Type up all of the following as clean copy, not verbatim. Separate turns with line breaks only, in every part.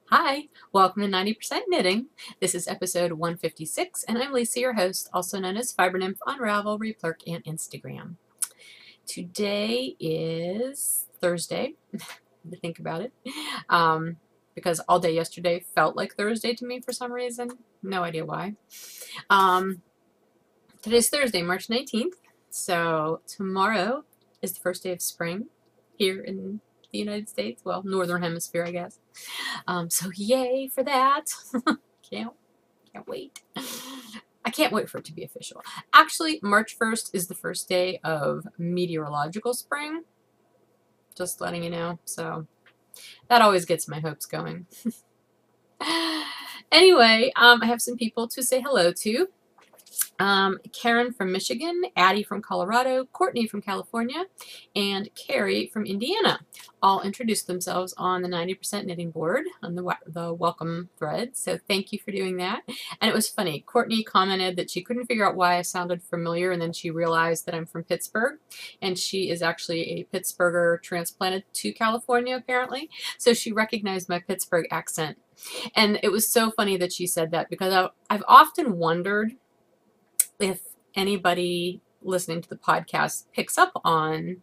Hi, welcome to 90% Knitting. This is episode 156, and I'm Lisa, your host, also known as Fiber Nymph on Ravelry, Plurk, and Instagram. Today is Thursday, to think about it, because all day yesterday felt like Thursday to me for some reason. No idea why. Today's Thursday, March 19th, so tomorrow is the first day of spring here in the United States. Well, Northern Hemisphere, I guess. So yay for that. can't wait. I can't wait for it to be official. Actually, March 1st is the first day of meteorological spring. Just letting you know. So that always gets my hopes going. Anyway, I have some people to say hello to. Karen from Michigan, Addie from Colorado, Courtney from California, and Carrie from Indiana all introduced themselves on the 90% knitting board on the welcome thread. So thank you for doing that. And it was funny. Courtney commented that she couldn't figure out why I sounded familiar, and then she realized that I'm from Pittsburgh, and she is actually a Pittsburgher transplanted to California apparently. So she recognized my Pittsburgh accent. And it was so funny that she said that, because I've often wondered if anybody listening to the podcast picks up on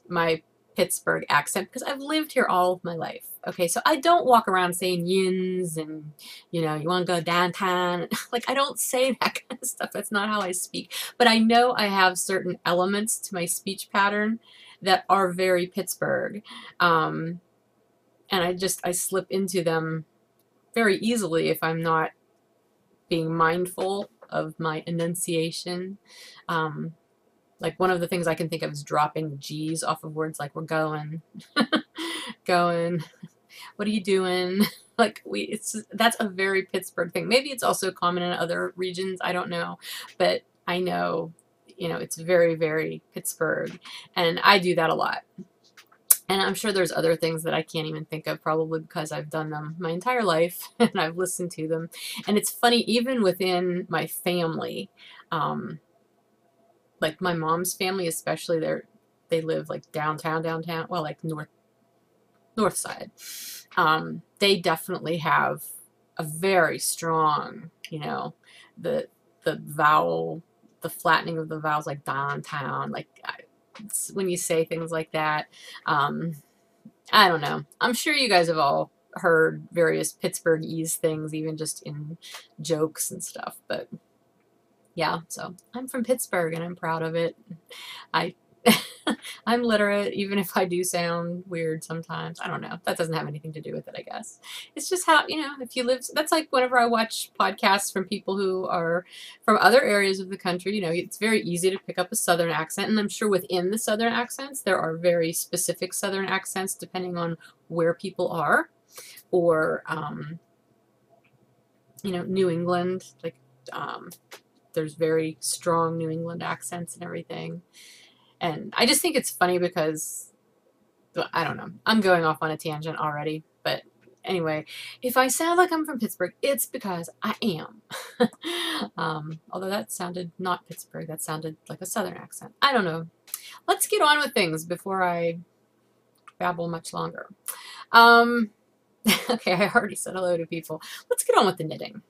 my Pittsburgh accent, because I've lived here all of my life. Okay, so I don't walk around saying yins and, you want to go downtown. Like, I don't say that kind of stuff. That's not how I speak. But I know I have certain elements to my speech pattern that are very Pittsburgh. And I slip into them very easily if I'm not being mindful of my enunciation. Like, one of the things I can think of is dropping G's off of words like we're going, going, what are you doing? Like, that's a very Pittsburgh thing. Maybe it's also common in other regions, I don't know, but I know, it's very, very Pittsburgh, and I do that a lot. And I'm sure there's other things that I can't even think of, probably because I've done them my entire life and I've listened to them. And it's funny, even within my family, like my mom's family especially, they live like downtown, well, like north side. They definitely have a very strong, the vowel, the flattening of the vowels, like downtown, like when you say things like that. I don't know. I'm sure you guys have all heard various Pittsburghese things, even just in jokes and stuff. But yeah, so I'm from Pittsburgh and I'm proud of it. I'm literate, even if I do sound weird sometimes. I don't know. That doesn't have anything to do with it, I guess. It's just how, if you live, that's like whenever I watch podcasts from people who are from other areas of the country, it's very easy to pick up a Southern accent. And I'm sure within the Southern accents, there are very specific Southern accents depending on where people are. Or, New England, like, there's very strong New England accents and everything. And I just think it's funny because, I don't know, I'm going off on a tangent already. But anyway, if I sound like I'm from Pittsburgh, it's because I am. Although that sounded not Pittsburgh, that sounded like a Southern accent. I don't know. Let's get on with things before I babble much longer. Okay, I already said hello to people. Let's get on with the knitting.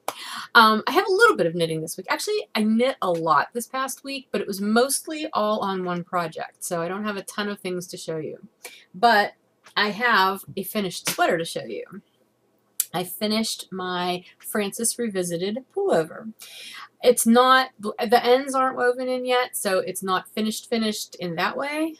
I have a little bit of knitting this week. Actually, I knit a lot this past week, but it was mostly all on one project, so I don't have a ton of things to show you. But I have a finished sweater to show you. I finished my Frances Revisited pullover. It's not, the ends aren't woven in yet, so it's not finished in that way.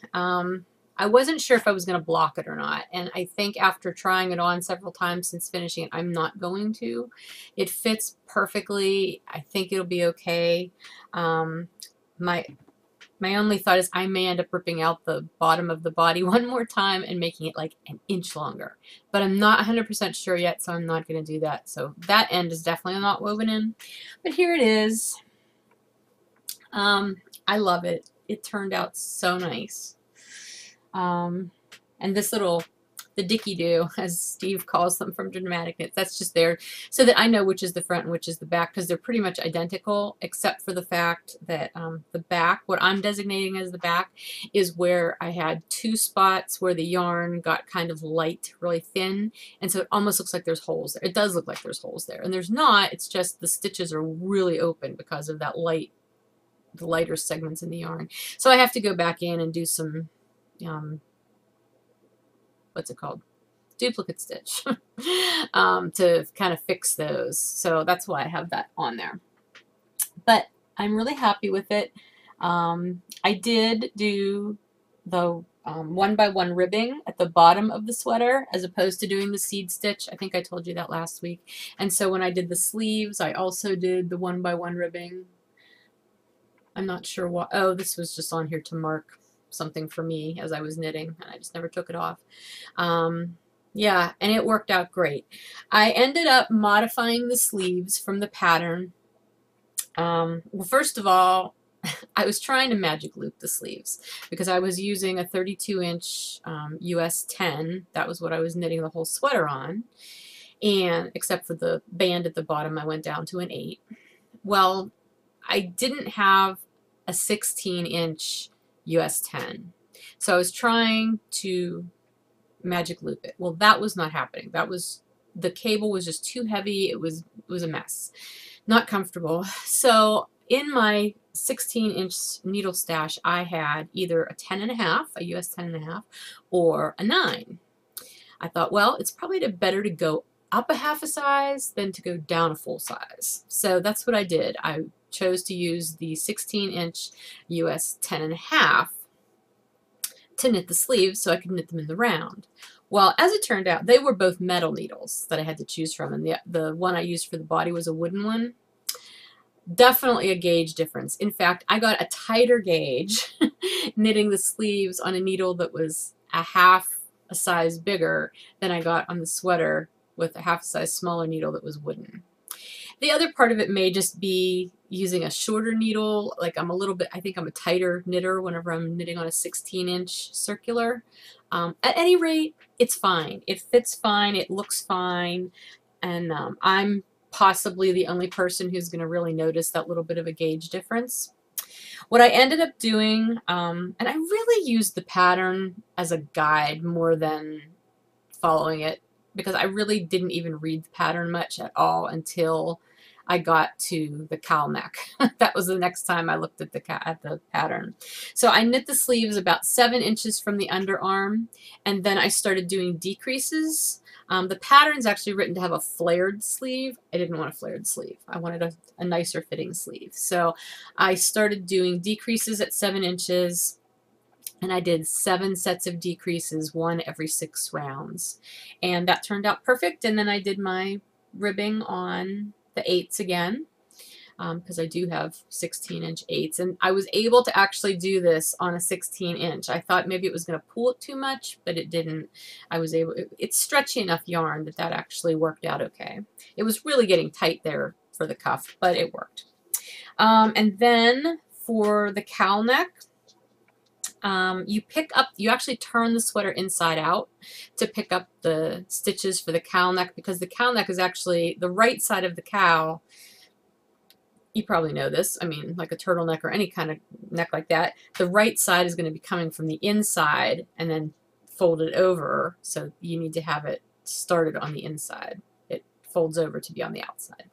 I wasn't sure if I was going to block it or not, and I think after trying it on several times since finishing it, I'm not going to. It fits perfectly. I think it'll be okay. My only thought is I may end up ripping out the bottom of the body one more time and making it like an inch longer. But I'm not 100% sure yet, so I'm not going to do that. So that end is definitely not woven in. But here it is. I love it. It turned out so nice. And this little the dicky-do, as Steve calls them from Dramatic Knits. That's just there so that I know which is the front and which is the back, because they're pretty much identical, except for the fact that the back, what I'm designating as the back, is where I had 2 spots where the yarn got kind of light, really thin, and so it almost looks like there's holes there. It does look like there's holes there, and there's not. It's just the stitches are really open because of that the lighter segments in the yarn. So I have to go back in and do some what's it called? Duplicate stitch to kind of fix those. So that's why I have that on there. But I'm really happy with it. I did do the 1x1 ribbing at the bottom of the sweater as opposed to doing the seed stitch. I think I told you that last week. And so when I did the sleeves, I also did the 1x1 ribbing. I'm not sure what. Oh, this was just on here to mark something for me as I was knitting, and I just never took it off. Yeah, and it worked out great. I ended up modifying the sleeves from the pattern. Well, first of all, I was trying to magic loop the sleeves because I was using a 32-inch US 10. That was what I was knitting the whole sweater on, and except for the band at the bottom, I went down to an 8. Well, I didn't have a 16-inch US 10. So I was trying to magic loop it. Well, that was not happening. The cable was just too heavy. It was a mess. Not comfortable. So in my 16-inch needle stash, I had either a 10.5, a US 10.5, or a 9. I thought, well, it's probably better to go up a half a size than to go down a full size. So that's what I did. I chose to use the 16-inch US 10.5 to knit the sleeves so I could knit them in the round. Well, as it turned out, they were both metal needles that I had to choose from, and the one I used for the body was a wooden one. Definitely a gauge difference. In fact, I got a tighter gauge knitting the sleeves on a needle that was a half a size bigger than I got on the sweater with a half a size smaller needle that was wooden. The other part of it may just be using a shorter needle. Like I think I'm a tighter knitter whenever I'm knitting on a 16-inch circular. At any rate, it's fine. It fits fine. It looks fine. And I'm possibly the only person who's going to really notice that little bit of a gauge difference. What I ended up doing, and I really used the pattern as a guide more than following it, because I really didn't even read the pattern much at all until I got to the Cowl-Neck. That was the next time I looked at the pattern. So I knit the sleeves about 7 inches from the underarm, and then I started doing decreases. The pattern's actually written to have a flared sleeve. I didn't want a flared sleeve. I wanted a nicer fitting sleeve. So I started doing decreases at 7 inches, and I did 7 sets of decreases, 1 every 6 rounds. And that turned out perfect. And then I did my ribbing on the 8s again, because I do have 16-inch 8s. And I was able to actually do this on a 16-inch. I thought maybe it was going to pull it too much, but it didn't. It's stretchy enough yarn that actually worked out okay. It was really getting tight there for the cuff, but it worked. And then for the Cowl-Neck, you actually turn the sweater inside out to pick up the stitches for the Cowl-Neck, because the Cowl-Neck is actually the right side of the cowl. You probably know this. I mean, like a turtleneck or any kind of neck like that, the right side is going to be coming from the inside and then folded over. So you need to have it started on the inside. It folds over to be on the outside.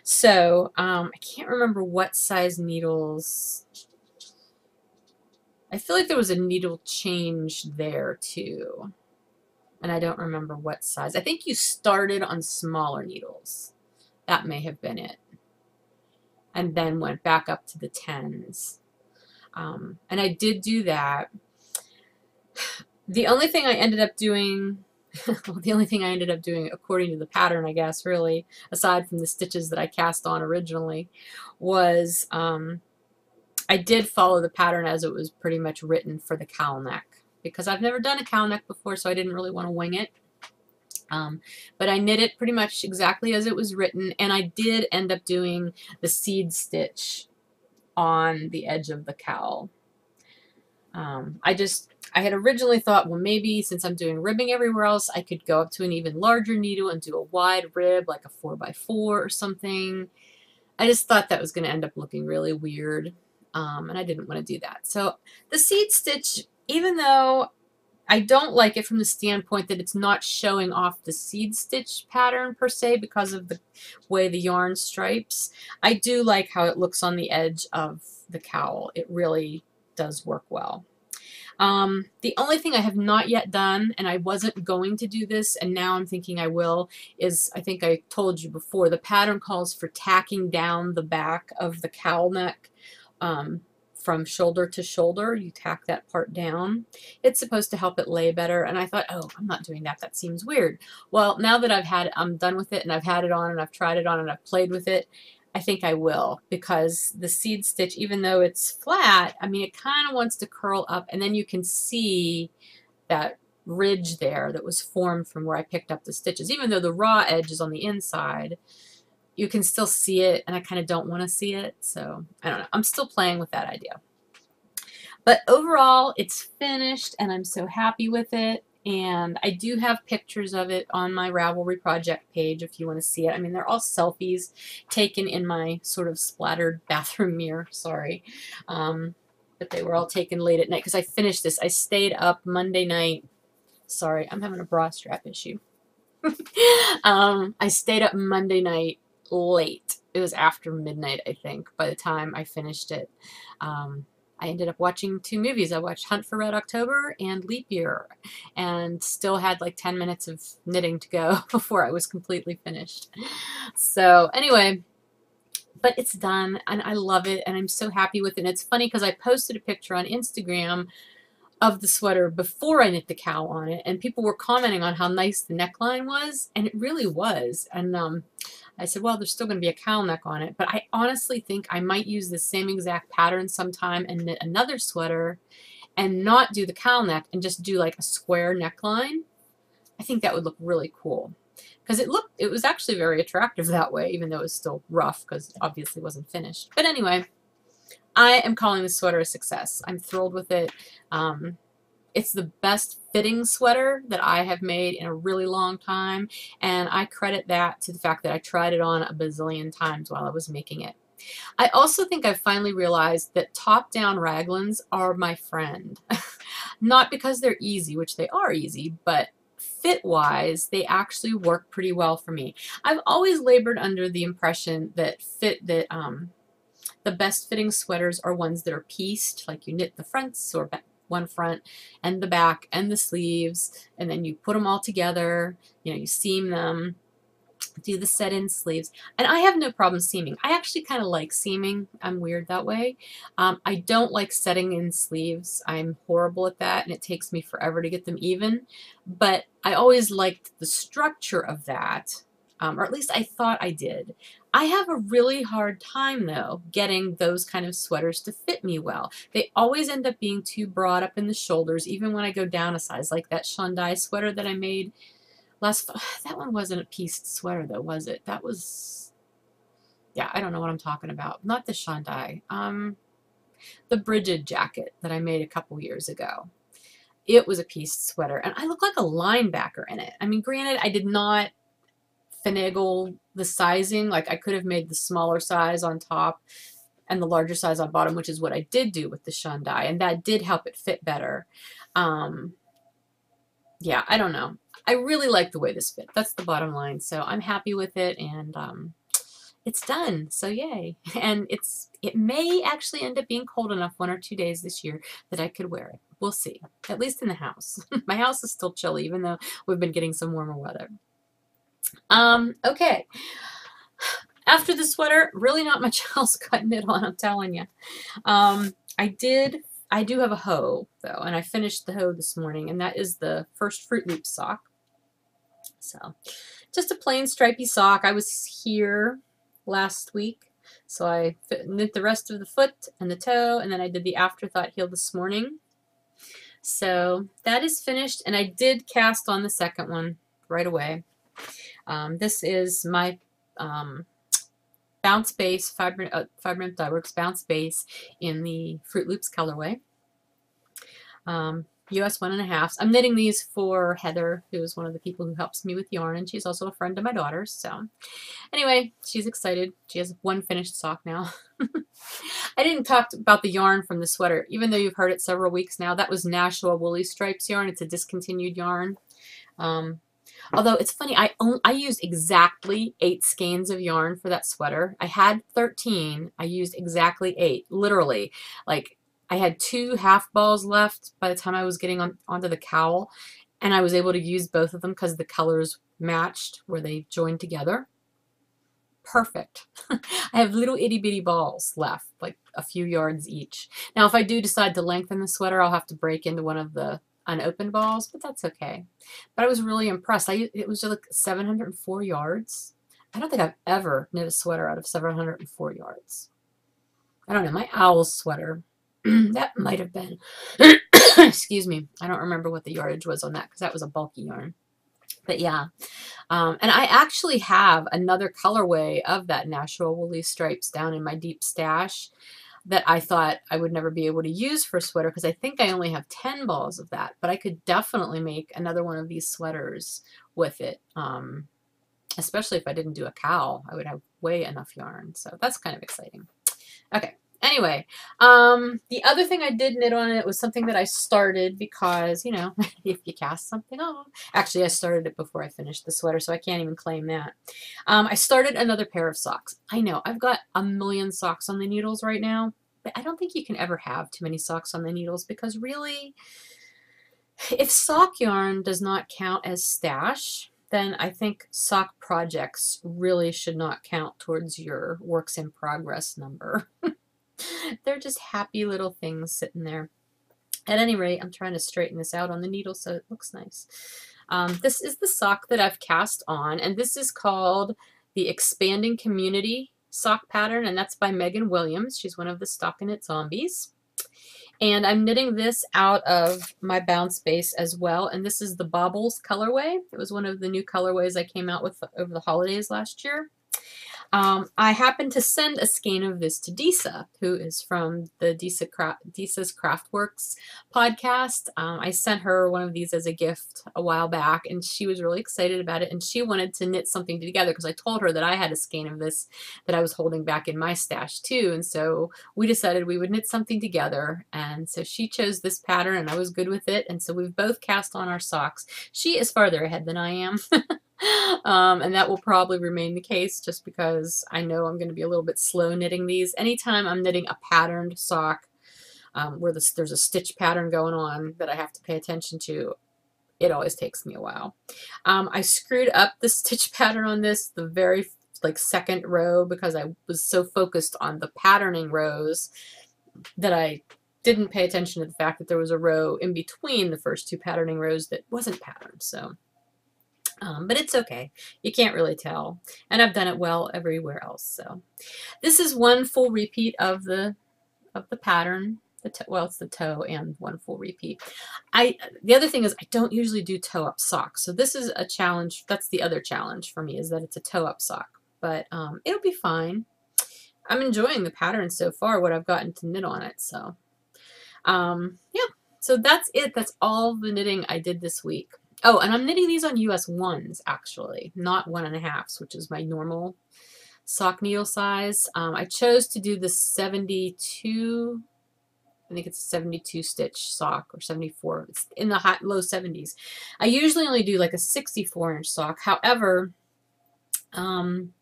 So I can't remember what size needles. I feel like there was a needle change there too, and I don't remember what size. I think you started on smaller needles. That may have been it, and then went back up to the 10s. And I did do that. The only thing I ended up doing, well, the only thing I ended up doing according to the pattern, I guess, really, aside from the stitches that I cast on originally, was I did follow the pattern as it was pretty much written for the Cowl-Neck, because I've never done a Cowl-Neck before, so I didn't really want to wing it. But I knit it pretty much exactly as it was written, and I did end up doing the seed stitch on the edge of the cowl. I I had originally thought, well, maybe since I'm doing ribbing everywhere else, I could go up to an even larger needle and do a wide rib, like a 4x4 or something. I just thought that was going to end up looking really weird, and I didn't want to do that. So the seed stitch, even though I don't like it from the standpoint that it's not showing off the seed stitch pattern per se because of the way the yarn stripes, I do like how it looks on the edge of the cowl. It really does work well. The only thing I have not yet done, and I wasn't going to do this, and now I'm thinking I will, is, I think I told you before, the pattern calls for tacking down the back of the cowl neck from shoulder to shoulder. You tack that part down. It's supposed to help it lay better, and I thought, oh, I'm not doing that. That seems weird. Well, now that I'm done with it, and I've had it on, and I've tried it on, and I've played with it, I think I will, because the seed stitch, even though it's flat, I mean, it kind of wants to curl up, and then you can see that ridge there that was formed from where I picked up the stitches. Even though the raw edge is on the inside, you can still see it, and I kind of don't want to see it, so I don't know. I'm still playing with that idea. But overall, it's finished, and I'm so happy with it. And I do have pictures of it on my Ravelry project page if you want to see it. I mean, they're all selfies taken in my sort of splattered bathroom mirror, sorry. But they were all taken late at night because I finished this. I stayed up Monday night. Sorry, I'm having a bra strap issue. I stayed up Monday night late. It was after midnight, I think, by the time I finished it. I ended up watching 2 movies. I watched Hunt for Red October and Leap Year, and still had like 10 minutes of knitting to go before I was completely finished. So anyway, but it's done, and I love it, and I'm so happy with it. And it's funny because I posted a picture on Instagram of the sweater before I knit the cowl on it, and people were commenting on how nice the neckline was, and it really was. And I said, well, there's still going to be a cowl neck on it, but I honestly think I might use the same exact pattern sometime and knit another sweater and not do the cowl neck and just do like a square neckline. I think that would look really cool, because it was actually very attractive that way, even though it was still rough because it obviously wasn't finished. But anyway, I am calling this sweater a success. I'm thrilled with it. It's the best fitting sweater that I have made in a really long time, and I credit that to the fact that I tried it on a bazillion times while I was making it. I also think I've finally realized that top-down raglans are my friend. Not because they're easy, which they are easy, but fit-wise, they actually work pretty well for me. I've always labored under the impression that the best fitting sweaters are ones that are pieced, like you knit the fronts or one front and the back and the sleeves, and then you put them all together, you seam them, do the set-in sleeves. And I have no problem seaming. I actually kind of like seaming. I'm weird that way. I don't like setting in sleeves. I'm horrible at that, and it takes me forever to get them even. But I always liked the structure of that, or at least I thought I did. I have a really hard time, though, getting those kind of sweaters to fit me well. They always end up being too broad up in the shoulders, even when I go down a size, like that Shandai sweater that I made last fall. That one wasn't a pieced sweater, though, was it? That was, yeah, I don't know what I'm talking about. Not the Shandai. The Brigid jacket that I made a couple years ago. It was a pieced sweater, and I look like a linebacker in it. I mean, granted, I did not finagle the sizing. Like, I could have made the smaller size on top and the larger size on bottom, which is what I did do with the Shandai, and that did help it fit better. Yeah, I don't know. I really like the way this fit. That's the bottom line. So I'm happy with it, and it's done. So yay. And it may actually end up being cold enough 1 or 2 days this year that I could wear it. We'll see. At least in the house. My house is still chilly, even though we've been getting some warmer weather. Okay. After the sweater, really not much else got knit on, I'm telling you. I do have a hoe, though, and I finished the hoe this morning, and that is the first Fruit Loop sock. So, just a plain stripy sock. I was here last week, so I knit the rest of the foot and the toe, and then I did the afterthought heel this morning. So, that is finished, and I did cast on the second one right away. This is my Bounce Base, Fiber Dye Works Bounce Base in the Fruit Loops colorway. US 1.5s. I'm knitting these for Heather, who is one of the people who helps me with yarn, and she's also a friend of my daughter's. So anyway, she's excited. She has one finished sock now. I didn't talk about the yarn from the sweater, even though you've heard it several weeks now. That was Nashua Woolly Stripes yarn. It's a discontinued yarn. Although it's funny, I used exactly 8 skeins of yarn for that sweater. I had 13. I used exactly 8, literally. Like, I had 2 half balls left by the time I was getting onto the cowl, and I was able to use both of them because the colors matched where they joined together. Perfect. I have little itty bitty balls left, like a few yards each. Now, if I do decide to lengthen the sweater, I'll have to break into one of the unopened balls, but that's okay. But I was really impressed. It was just like 704 yards. I don't think I've ever knit a sweater out of 704 yards. I don't know, my owl sweater, that might have been, excuse me, I don't remember what the yardage was on that because that was a bulky yarn. But yeah, and I actually have another colorway of that Nashua Woolly Stripes down in my deep stash that I thought I would never be able to use for a sweater because I think I only have 10 balls of that, but I could definitely make another one of these sweaters with it, especially if I didn't do a cowl. I would have way enough yarn, so that's kind of exciting. Okay, anyway, the other thing I did knit on it was something that I started because, you know, if you cast something off. Actually, I started it before I finished the sweater, so I can't even claim that. I started another pair of socks. I know, I've got a million socks on the needles right now, but I don't think you can ever have too many socks on the needles because really, if sock yarn does not count as stash, then I think sock projects really should not count towards your works in progress number. They're just happy little things sitting there. At any rate, I'm trying to straighten this out on the needle so it looks nice. This is the sock that I've cast on, and this is called the Expanding Community sock pattern, and that's by Megan Williams. She's one of the Stockinette Zombies. And I'm knitting this out of my Bounce Base as well, and this is the Baubles colorway. It was one of the new colorways I came out with over the holidays last year. I happened to send a skein of this to Disa, who is from the Disa's Craftworks podcast. I sent her one of these as a gift a while back, and she was really excited about it, and she wanted to knit something together because I told her that I had a skein of this that I was holding back in my stash too, and so we decided we would knit something together, and so she chose this pattern, and I was good with it, and so we've both cast on our socks. She is farther ahead than I am. And that will probably remain the case just because I know I'm going to be a little bit slow knitting these. Anytime I'm knitting a patterned sock where there's a stitch pattern going on that I have to pay attention to, it always takes me a while. I screwed up the stitch pattern on this the very second row because I was so focused on the patterning rows that I didn't pay attention to the fact that there was a row in between the first 2 patterning rows that wasn't patterned. So but it's okay. You can't really tell. And I've done it well everywhere else. So this is one full repeat of the pattern. Well, it's the toe and one full repeat. The other thing is I don't usually do toe up socks. So this is a challenge. That's the other challenge for me, is that it's a toe up sock. But it'll be fine. I'm enjoying the pattern so far, what I've gotten to knit on it. So yeah. So that's it. That's all the knitting I did this week. Oh, and I'm knitting these on US 1s, actually, not 1.5s, which is my normal sock needle size. I chose to do the 72, I think it's a 72 stitch sock, or 74. It's in the low 70s. I usually only do like a 64-inch sock. However, I'm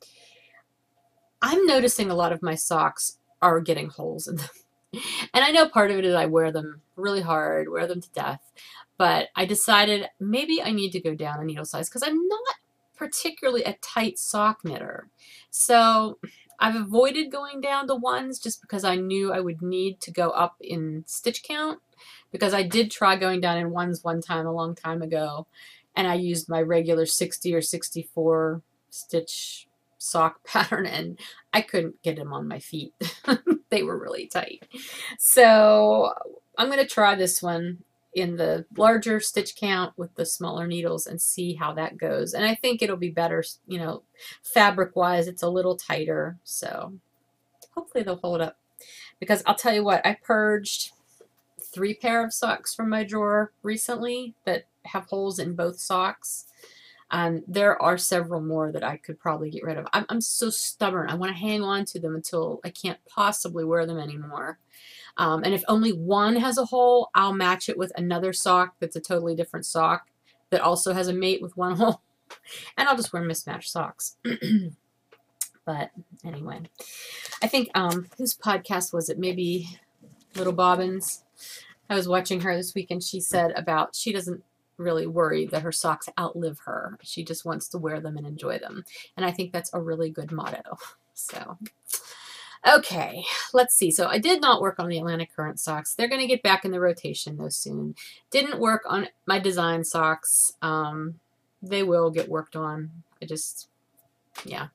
noticing a lot of my socks are getting holes in them. And I know part of it is I wear them really hard, wear them to death. But I decided maybe I need to go down a needle size because I'm not particularly a tight sock knitter. So I've avoided going down to 1s just because I knew I would need to go up in stitch count, because I did try going down in 1s one time a long time ago, and I used my regular 60 or 64 stitch sock pattern and I couldn't get them on my feet. They were really tight. So I'm going to try this one in the larger stitch count with the smaller needles and see how that goes. And I think it'll be better, you know, fabric wise, it's a little tighter. So hopefully they'll hold up, because I'll tell you what, I purged 3 pair of socks from my drawer recently that have holes in both socks. And there are several more that I could probably get rid of. I'm so stubborn. I want to hang on to them until I can't possibly wear them anymore. And if only one has a hole, I'll match it with another sock that's a totally different sock that also has a mate with one hole. And I'll just wear mismatched socks. But anyway, I think, whose podcast was it? Maybe Little Bobbins. I was watching her this week, and she said about she doesn't really worry that her socks outlive her. She just wants to wear them and enjoy them. And I think that's a really good motto. So, okay, let's see. So I did not work on the Atlantic Current socks. They're going to get back in the rotation though soon. Didn't work on my design socks. They will get worked on. Yeah.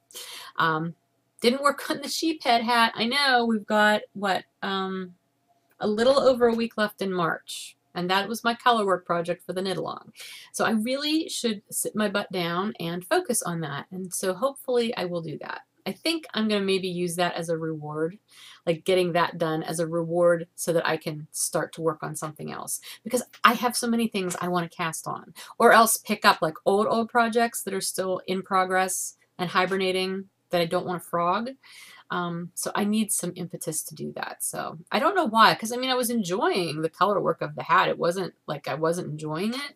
Didn't work on the sheep head hat. I know we've got, what, a little over a week left in March. And that was my color work project for the knit along. So I really should sit my butt down and focus on that. And so hopefully I will do that. I think I'm going to maybe use that as a reward, like getting that done as a reward so that I can start to work on something else. Because I have so many things I want to cast on. Or else pick up like old projects that are still in progress and hibernating that I don't want to frog. So I need some impetus to do that. So I don't know why, because I mean, I was enjoying the color work of the hat. It wasn't like I wasn't enjoying it.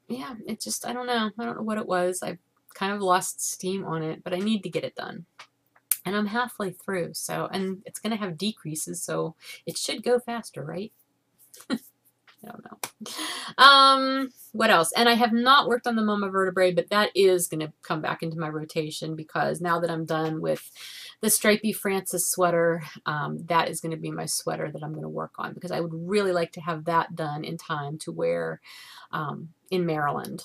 Yeah, it just, I don't know. I don't know what it was. I kind of lost steam on it, but I need to get it done. And I'm halfway through, so, and it's going to have decreases, so it should go faster, right? I don't know. What else? And I have not worked on the Mama vertebrae, but that is going to come back into my rotation because now that I'm done with the stripy Francis sweater, that is going to be my sweater that I'm going to work on because I would really like to have that done in time to wear in Maryland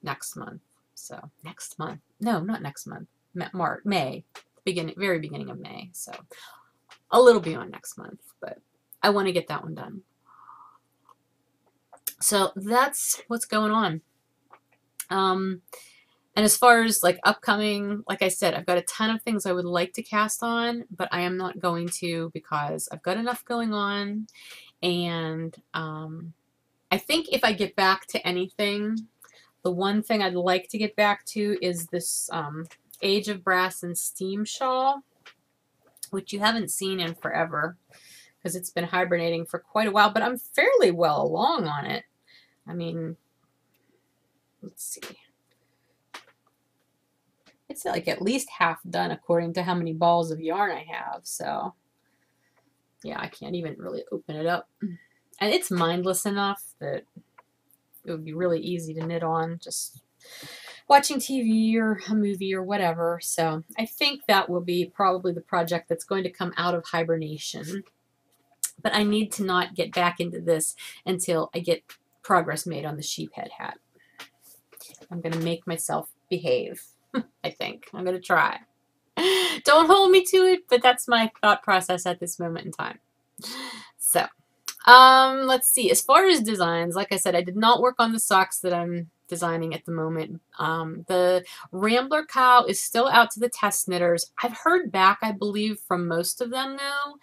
next month. So next month. No, not next month. May. Very beginning of May. So a little beyond next month, but I want to get that one done. So that's what's going on. And as far as like upcoming, like I said, I've got a ton of things I would like to cast on, but I am not going to because I've got enough going on. And I think if I get back to anything, the one thing I'd like to get back to is this Age of Brass and Steam shawl, which you haven't seen in forever because it's been hibernating for quite a while, but I'm fairly well along on it. I mean, let's see. It's like at least half done according to how many balls of yarn I have. So yeah, I can't even really open it up. And it's mindless enough that it would be really easy to knit on just watching TV or a movie or whatever. So I think that will be probably the project that's going to come out of hibernation. But I need to not get back into this until I get progress made on the sheep head hat. I'm going to make myself behave, I think. I'm going to try. Don't hold me to it, but that's my thought process at this moment in time. So, let's see. As far as designs, like I said, I did not work on the socks that I'm designing at the moment. The Rambler cowl is still out to the test knitters. I've heard back, I believe, from most of them now.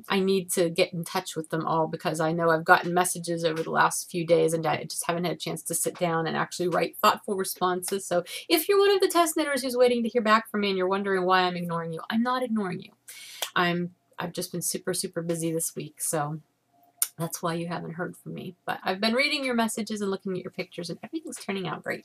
I need to get in touch with them all because I know I've gotten messages over the last few days and I just haven't had a chance to sit down and actually write thoughtful responses. So if you're one of the test knitters who's waiting to hear back from me and you're wondering why I'm ignoring you, I'm not ignoring you. I've just been super, super busy this week, so that's why you haven't heard from me. But I've been reading your messages and looking at your pictures, and everything's turning out great.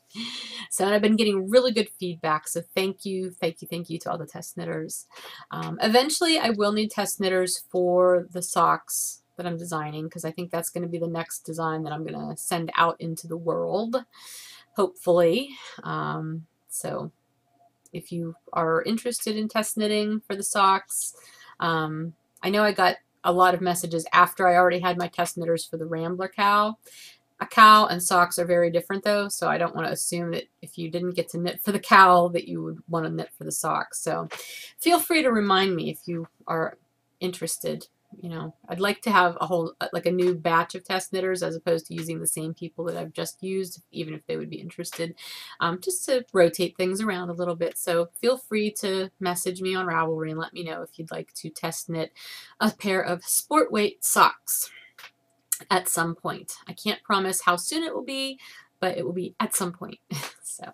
So I've been getting really good feedback. So thank you, thank you, thank you to all the test knitters. Eventually, I will need test knitters for the socks that I'm designing because I think that's going to be the next design that I'm going to send out into the world, hopefully. So if you are interested in test knitting for the socks, I know I got a lot of messages after I already had my test knitters for the Rambler cowl. A cowl and socks are very different though, so I don't want to assume that if you didn't get to knit for the cowl that you would want to knit for the socks. So feel free to remind me if you are interested you know, I'd like to have a whole, like a new batch of test knitters as opposed to using the same people that I've just used, even if they would be interested, just to rotate things around a little bit. So feel free to message me on Ravelry and let me know if you'd like to test knit a pair of sport weight socks at some point. I can't promise how soon it will be, but it will be at some point. So,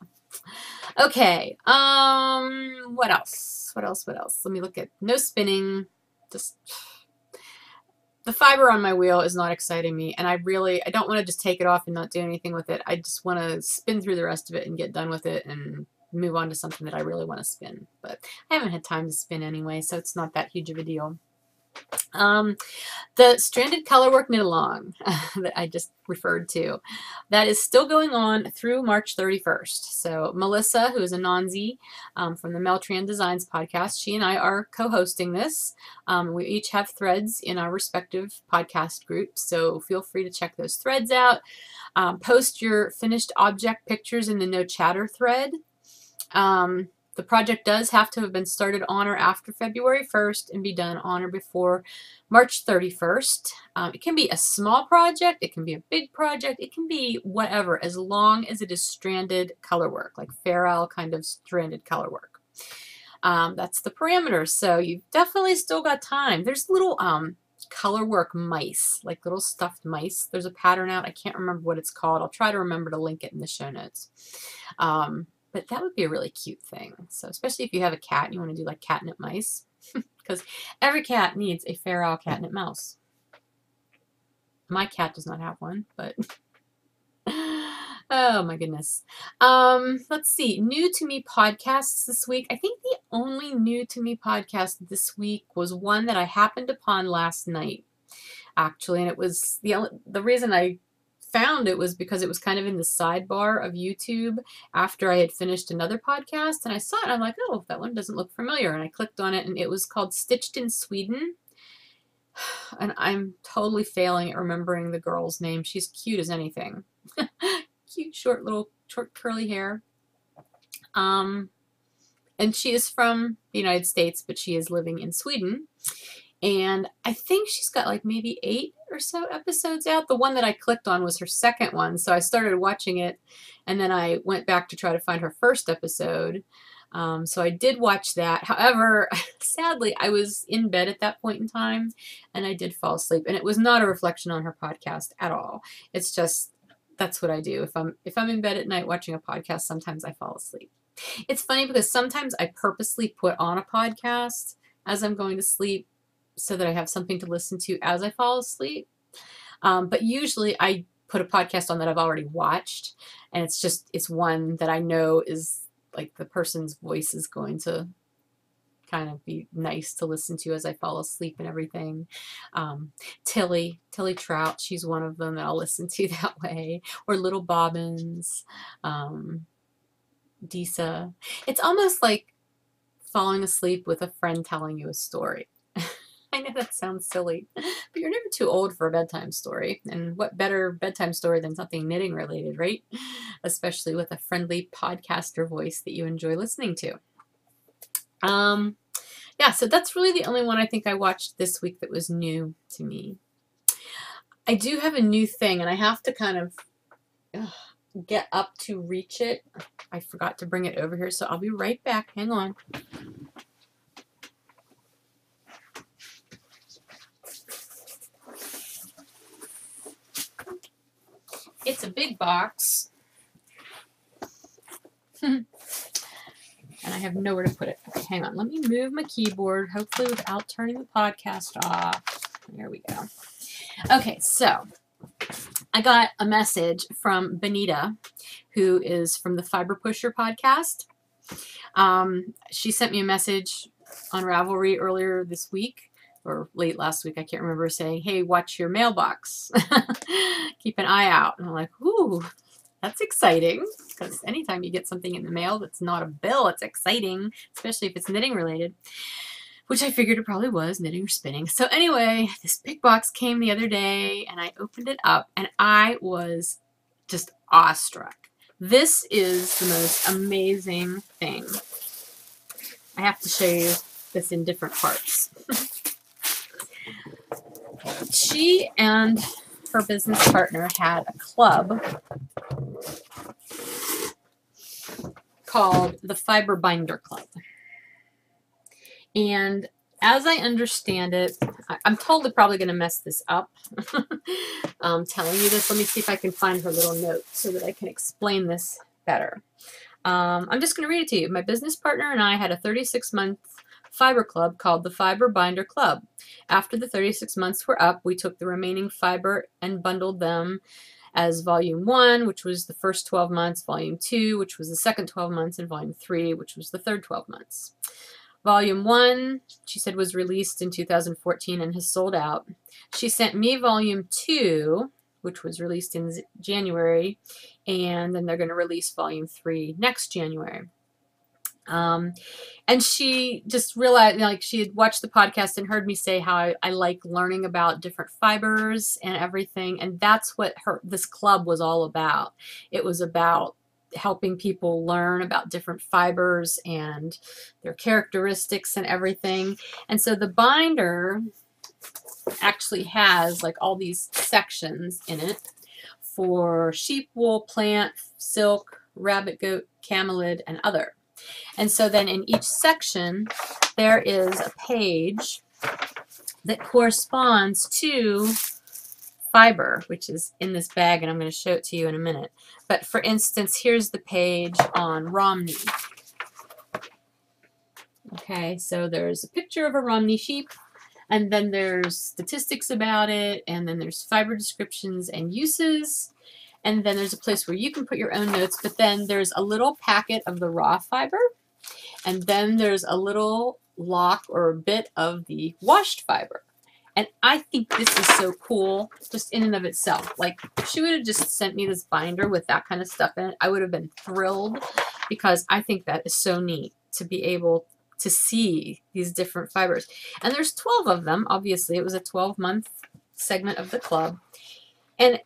okay. What else? What else? What else? Let me look at no spinning. Just the fiber on my wheel is not exciting me, and I don't want to just take it off and not do anything with it. I just want to spin through the rest of it and get done with it and move on to something that I really want to spin. But I haven't had time to spin anyway, so it's not that huge of a deal. The Stranded Colorwork Knit Along that I just referred to, that is still going on through March 31st. So Melissa, who is a Nonzi from the Meltran Designs podcast, she and I are co-hosting this. We each have threads in our respective podcast groups, so feel free to check those threads out. Post your finished object pictures in the No Chatter thread. The project does have to have been started on or after February 1st and be done on or before March 31st. It can be a small project, it can be a big project, it can be whatever, as long as it is stranded color work, like Farrell kind of stranded color work. That's the parameters, so you've definitely still got time. There's little color work mice, like little stuffed mice. There's a pattern out, I can't remember what it's called. I'll try to remember to link it in the show notes. But that would be a really cute thing. So especially if you have a cat and you want to do like catnip mice, because every cat needs a Farrell catnip mouse. My cat does not have one, but oh my goodness. Let's see. New to me podcasts this week. I think the only new to me podcast this week was one that I happened upon last night, actually, and it was the reason I found it was because it was kind of in the sidebar of YouTube after I had finished another podcast, and I saw it and I'm like, oh, that one doesn't look familiar, and I clicked on it and it was called Stitched in Sweden, and I'm totally failing at remembering the girl's name. She's cute as anything. Cute short curly hair, and she is from the United States, but she is living in Sweden. And I think she's got like maybe 8 or so episodes out. The one that I clicked on was her second one. So I started watching it and then I went back to try to find her first episode. So I did watch that. However, sadly, I was in bed at that point in time and I did fall asleep. And it was not a reflection on her podcast at all. It's just, that's what I do. If I'm in bed at night watching a podcast, sometimes I fall asleep. It's funny because sometimes I purposely put on a podcast as I'm going to sleep so that I have something to listen to as I fall asleep. But usually I put a podcast on that I've already watched, and it's one that I know is like the person's voice is going to kind of be nice to listen to as I fall asleep and everything. Tilly Trout, she's one of them that I'll listen to that way. Or Little Bobbins, Disa. It's almost like falling asleep with a friend telling you a story. I know that sounds silly, but you're never too old for a bedtime story. And what better bedtime story than something knitting related, right? Especially with a friendly podcaster voice that you enjoy listening to. Yeah, so that's really the only one I think I watched this week that was new to me. I do have a new thing, and I have to kind of get up to reach it. I forgot to bring it over here, so I'll be right back. Hang on. It's a big box. And I have nowhere to put it. Okay, hang on. Let me move my keyboard, hopefully without turning the podcast off. There we go. Okay, so I got a message from Benita, who is from the Fiber Pusher podcast. She sent me a message on Ravelry earlier this week, or late last week, I can't remember, saying, hey, watch your mailbox. Keep an eye out. And I'm like, ooh, that's exciting. Because anytime you get something in the mail that's not a bill, it's exciting, especially if it's knitting related, which I figured it probably was, knitting or spinning. So anyway, this big box came the other day, and I opened it up, and I was just awestruck. This is the most amazing thing. I have to show you this in different parts. She and her business partner had a club called the Fiber Binder Club. And as I understand it, I'm totally probably going to mess this up. Telling you this. Let me see if I can find her little note so that I can explain this better. I'm just going to read it to you. My business partner and I had a 36-month fiber club called the Fiber Binder Club. After the 36 months were up, we took the remaining fiber and bundled them as Volume 1, which was the first 12 months, Volume 2, which was the second 12 months, and Volume 3, which was the third 12 months. Volume 1, she said, was released in 2014 and has sold out. She sent me Volume 2, which was released in January, and then they're going to release Volume 3 next January. And she just realized, like, she had watched the podcast and heard me say how I like learning about different fibers and everything, and that's what this club was all about. It was about helping people learn about different fibers and their characteristics and everything. And so the binder actually has like all these sections in it for sheep wool, plant, silk, rabbit, goat, camelid, and other. And so then in each section there is a page that corresponds to fiber, which is in this bag, and I'm going to show it to you in a minute. But for instance, here's the page on Romney. Okay, so there's a picture of a Romney sheep, and then there's statistics about it, and then there's fiber descriptions and uses, and then there's a place where you can put your own notes, but then there's a little packet of the raw fiber, and then there's a little lock or a bit of the washed fiber. And I think this is so cool just in and of itself. Like, if she would have just sent me this binder with that kind of stuff in it, I would have been thrilled, because I think that is so neat to be able to see these different fibers. And there's 12 of them. Obviously, it was a 12-month segment of the club. And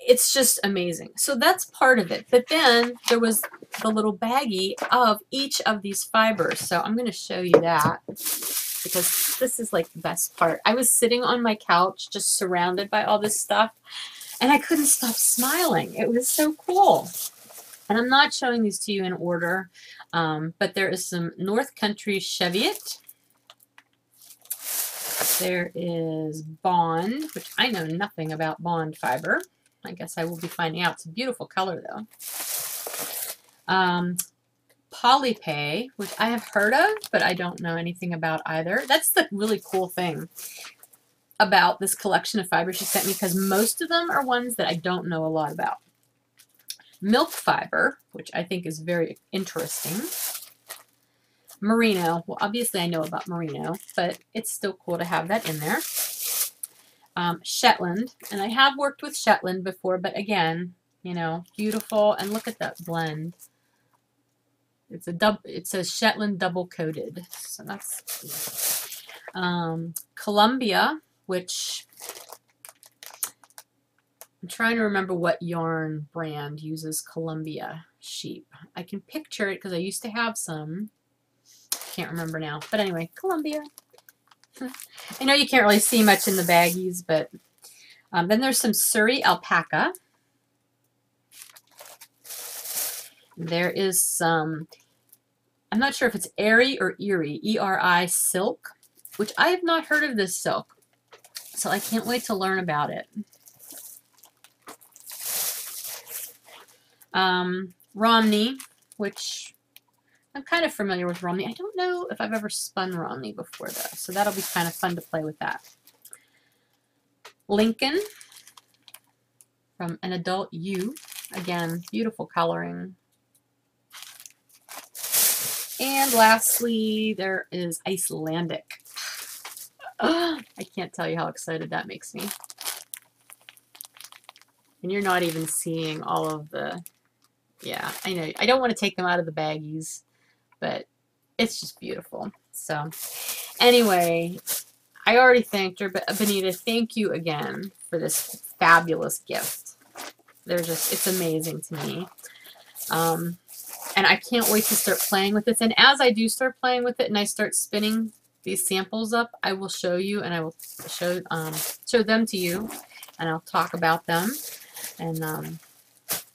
it's just amazing. So that's part of it. But then there was the little baggie of each of these fibers. So I'm going to show you that, because this is like the best part. I was sitting on my couch just surrounded by all this stuff, and I couldn't stop smiling. It was so cool. And I'm not showing these to you in order, but there is some North Country Cheviot. There is Bond, which I know nothing about Bond fiber. I guess I will be finding out. It's a beautiful color, though. Polypay, which I have heard of, but I don't know anything about either. That's the really cool thing about this collection of fibers she sent me, because most of them are ones that I don't know a lot about. Milk fiber, which I think is very interesting. Merino. Well, obviously I know about merino, but it's still cool to have that in there. Shetland, and I have worked with Shetland before, but again, you know, beautiful. And look at that blend. It's a it says Shetland double coated, so that's Columbia, which I'm trying to remember what yarn brand uses Columbia sheep. I can picture it because I used to have some. Can't remember now, but anyway, Columbia. I know you can't really see much in the baggies, but then there's some Surrey alpaca. There is some, I'm not sure if it's Erie or Erie, E-R-I silk, which I have not heard of this silk, so I can't wait to learn about it. Romney, which I'm kind of familiar with Romney. I don't know if I've ever spun Romney before, though, so that'll be kind of fun to play with that. Lincoln from An Adult You. Again, beautiful coloring. And lastly, there is Icelandic. I can't tell you how excited that makes me. And you're not even seeing all of the, yeah, I know. I don't want to take them out of the baggies, but it's just beautiful. So anyway, I already thanked her, but Benita, thank you again for this fabulous gift. They're just, it's amazing to me. And I can't wait to start playing with this. And as I do start playing with it and I start spinning these samples up, I will show you, and I will show show them to you, and I'll talk about them and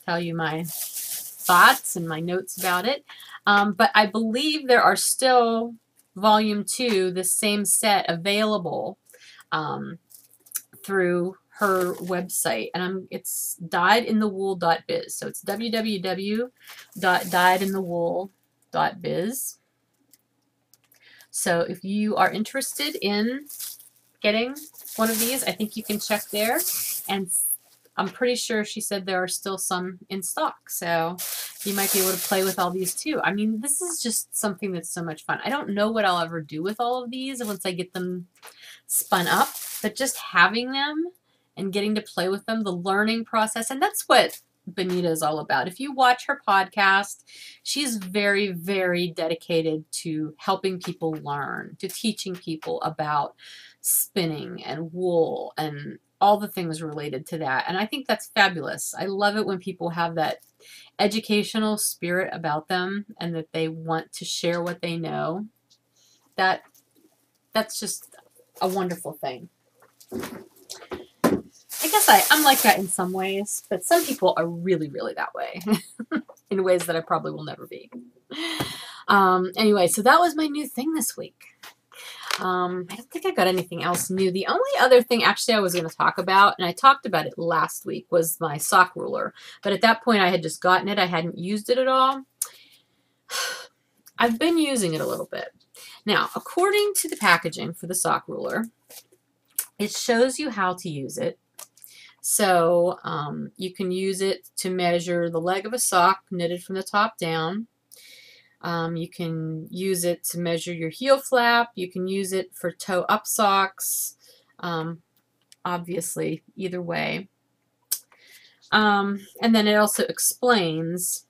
tell you my thoughts and my notes about it. But I believe there are still volume 2, the same set, available through her website, and it's dyedinthewool.biz. So it's www.dyedinthewool.biz. So if you are interested in getting one of these, I think you can check there, and I'm pretty sure she said there are still some in stock, so you might be able to play with all these too. I mean, this is just something that's so much fun. I don't know what I'll ever do with all of these once I get them spun up, but just having them and getting to play with them, the learning process, and that's what Benita is all about. If you watch her podcast, she's very, very dedicated to helping people learn, to teaching people about spinning and wool and all the things related to that. And I think that's fabulous. I love it when people have that educational spirit about them and that they want to share what they know. That's just a wonderful thing. I guess I'm like that in some ways, but some people are really, really that way in ways that I probably will never be. Anyway, so that was my new thing this week. I don't think I got anything else new. The only other thing actually I was going to talk about, and I talked about it last week, was my sock ruler. But at that point I had just gotten it. I hadn't used it at all. I've been using it a little bit. Now, according to the packaging for the sock ruler, it shows you how to use it. So you can use it to measure the leg of a sock knitted from the top down. You can use it to measure your heel flap. You can use it for toe up socks. Obviously, either way. And then it also explains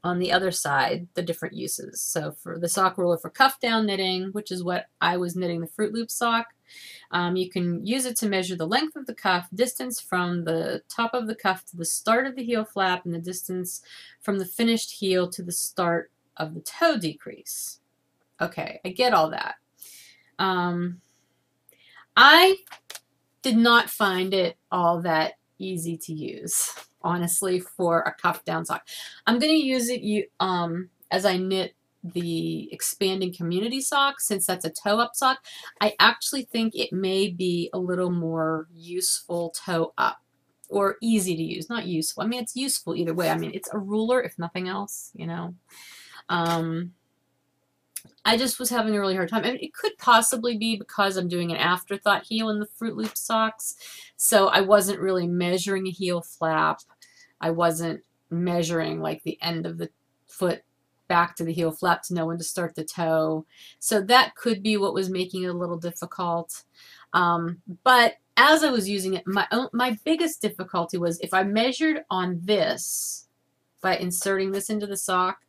on the other side the different uses. So for the sock ruler for cuff down knitting, which is what I was knitting the Fruit Loop sock, you can use it to measure the length of the cuff, distance from the top of the cuff to the start of the heel flap, and the distance from the finished heel to the start of the toe decrease. Okay, I get all that. I did not find it all that easy to use, honestly, for a cuff down sock. I'm going to use it as I knit the expanding community sock, since that's a toe up sock. I actually think it may be a little more useful toe up, or easy to use, not useful. I mean, it's useful either way. I mean, it's a ruler if nothing else, you know. I just was having a really hard time. I mean, it could possibly be because I'm doing an afterthought heel in the Fruit Loop socks, so I wasn't really measuring a heel flap. I wasn't measuring like the end of the foot back to the heel flap to know when to start the toe. So that could be what was making it a little difficult. But as I was using it, my biggest difficulty was if I measured on this by inserting this into the sock,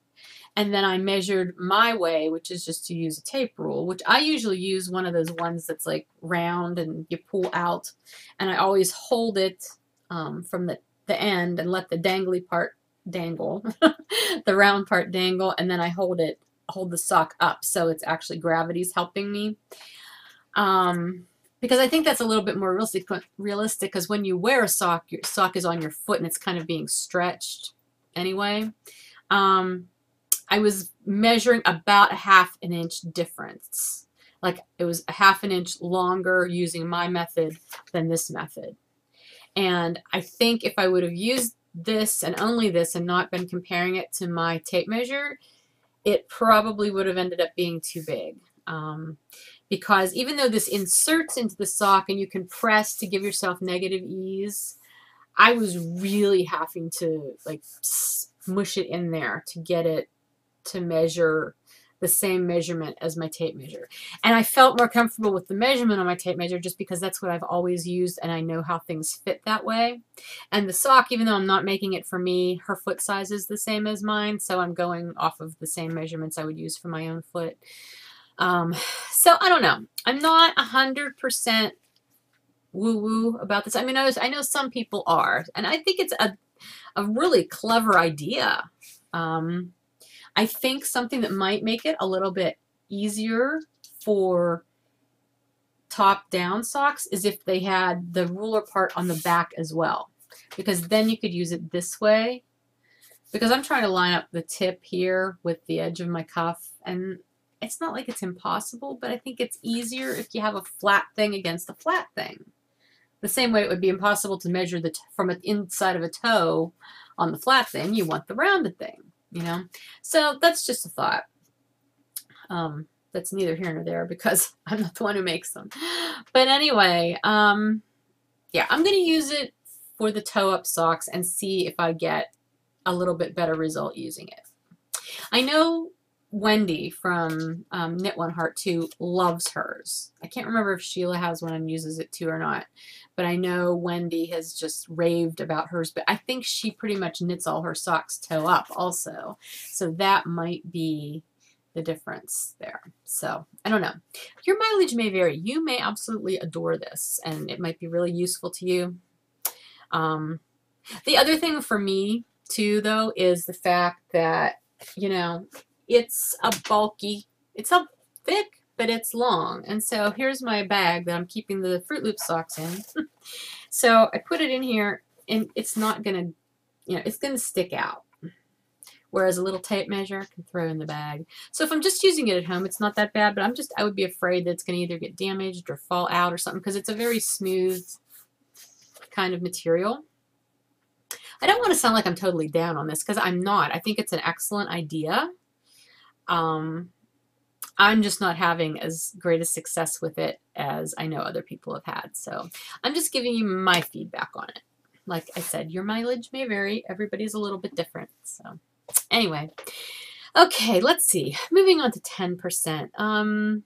and then I measured my way, which is just to use a tape rule, which I usually use one of those ones that's like round and you pull out. And I always hold it from the end and let the dangly part dangle, the round part dangle, and then I hold the sock up so it's actually gravity's helping me. Because I think that's a little bit more realistic, because when you wear a sock, your sock is on your foot and it's kind of being stretched anyway. I was measuring about a ½ inch difference. Like it was a ½ inch longer using my method than this method. And I think if I would have used this and only this and not been comparing it to my tape measure, it probably would have ended up being too big. Because even though this inserts into the sock and you can press to give yourself negative ease, I was really having to like smush it in there to get it to measure the same measurement as my tape measure. And I felt more comfortable with the measurement on my tape measure just because that's what I've always used and I know how things fit that way. And the sock, even though I'm not making it for me, her foot size is the same as mine, so I'm going off of the same measurements I would use for my own foot. So I don't know. I'm not 100% woo-woo about this. I mean, I know some people are, and I think it's a really clever idea. I think something that might make it a little bit easier for top down socks is if they had the ruler part on the back as well, because then you could use it this way, because I'm trying to line up the tip here with the edge of my cuff, and it's not like it's impossible, but I think it's easier if you have a flat thing against a flat thing. The same way it would be impossible to measure from the inside of a toe on the flat thing. You want the rounded thing, you know? So that's just a thought. That's neither here nor there because I'm not the one who makes them. But anyway, yeah, I'm going to use it for the toe-up socks and see if I get a little bit better result using it. I know Wendy from Knit One Heart 2 loves hers. I can't remember if Sheila has one and uses it too or not, but I know Wendy has just raved about hers, but I think she pretty much knits all her socks toe up also. So that might be the difference there. So I don't know. Your mileage may vary. You may absolutely adore this and it might be really useful to you. The other thing for me too, though, is the fact that, you know, it's a bulky, it's a thick, but it's long. And so here's my bag that I'm keeping the Fruit Loop socks in. So I put it in here and it's not going to, you know, it's going to stick out. Whereas a little tape measure I can throw in the bag. So if I'm just using it at home, it's not that bad, but I would be afraid that it's going to either get damaged or fall out or something because it's a very smooth kind of material. I don't want to sound like I'm totally down on this because I'm not. I think it's an excellent idea. I'm just not having as great a success with it as I know other people have had. So I'm just giving you my feedback on it. Like I said, your mileage may vary. Everybody's a little bit different. So anyway, okay, let's see. Moving on to 10%.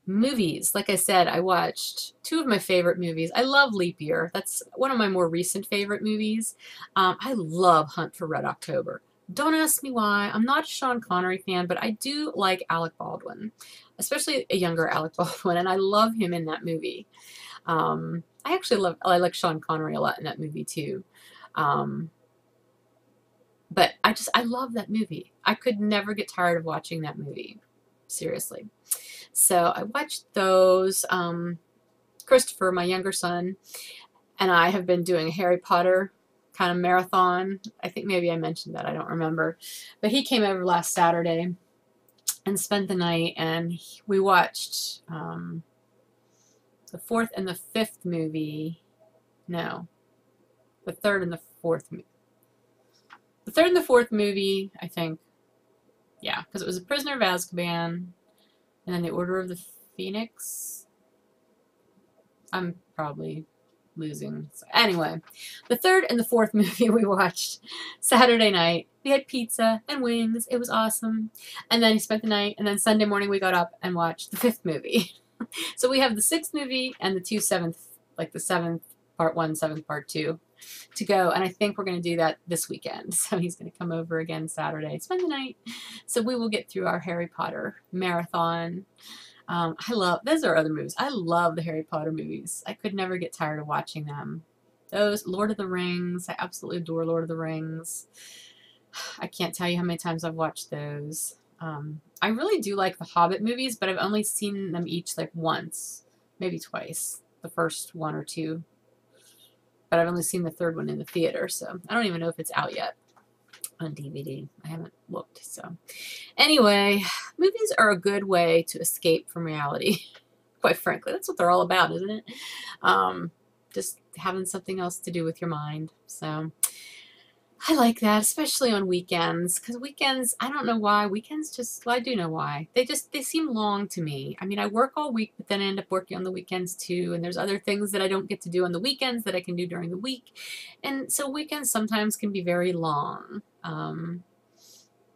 Movies. Like I said, I watched 2 of my favorite movies. I love Leap Year. That's one of my more recent favorite movies. I love Hunt for Red October. Don't ask me why. I'm not a Sean Connery fan, but I do like Alec Baldwin, especially a younger Alec Baldwin, and I love him in that movie. I like Sean Connery a lot in that movie too. But I love that movie. I could never get tired of watching that movie. Seriously. So I watched those. Christopher, my younger son, and I have been doing a Harry Potter kind of marathon. I think maybe I mentioned that. I don't remember. But he came over last Saturday and spent the night, and we watched the 4th and the 5th movie. No. The 3rd and the 4th movie. The 3rd and the 4th movie, I think. Yeah, because it was A Prisoner of Azkaban, and then The Order of the Phoenix. I'm probably losing. So anyway, the 3rd and the 4th movie we watched Saturday night. We had pizza and wings. It was awesome. And then he spent the night, and then Sunday morning we got up and watched the 5th movie. So we have the 6th movie and the 2 7th, like the 7th part 1, 7th part 2 to go, and I think we're going to do that this weekend. So he's going to come over again Saturday, spend the night. So we will get through our Harry Potter marathon. Those are other movies. I love the Harry Potter movies. I could never get tired of watching them. Those, Lord of the Rings, I absolutely adore Lord of the Rings. I can't tell you how many times I've watched those. I really do like the Hobbit movies, but I've only seen them each like once, maybe twice. The first 1 or 2. But I've only seen the 3rd one in the theater, so I don't even know if it's out yet on DVD. I haven't looked, so. Anyway, movies are a good way to escape from reality, quite frankly. That's what they're all about, isn't it? Just having something else to do with your mind. So I like that, especially on weekends, because weekends, I don't know why, weekends just, well, I do know why. They seem long to me. I mean, I work all week, but then I end up working on the weekends too, and there's other things that I don't get to do on the weekends that I can do during the week, and so weekends sometimes can be very long.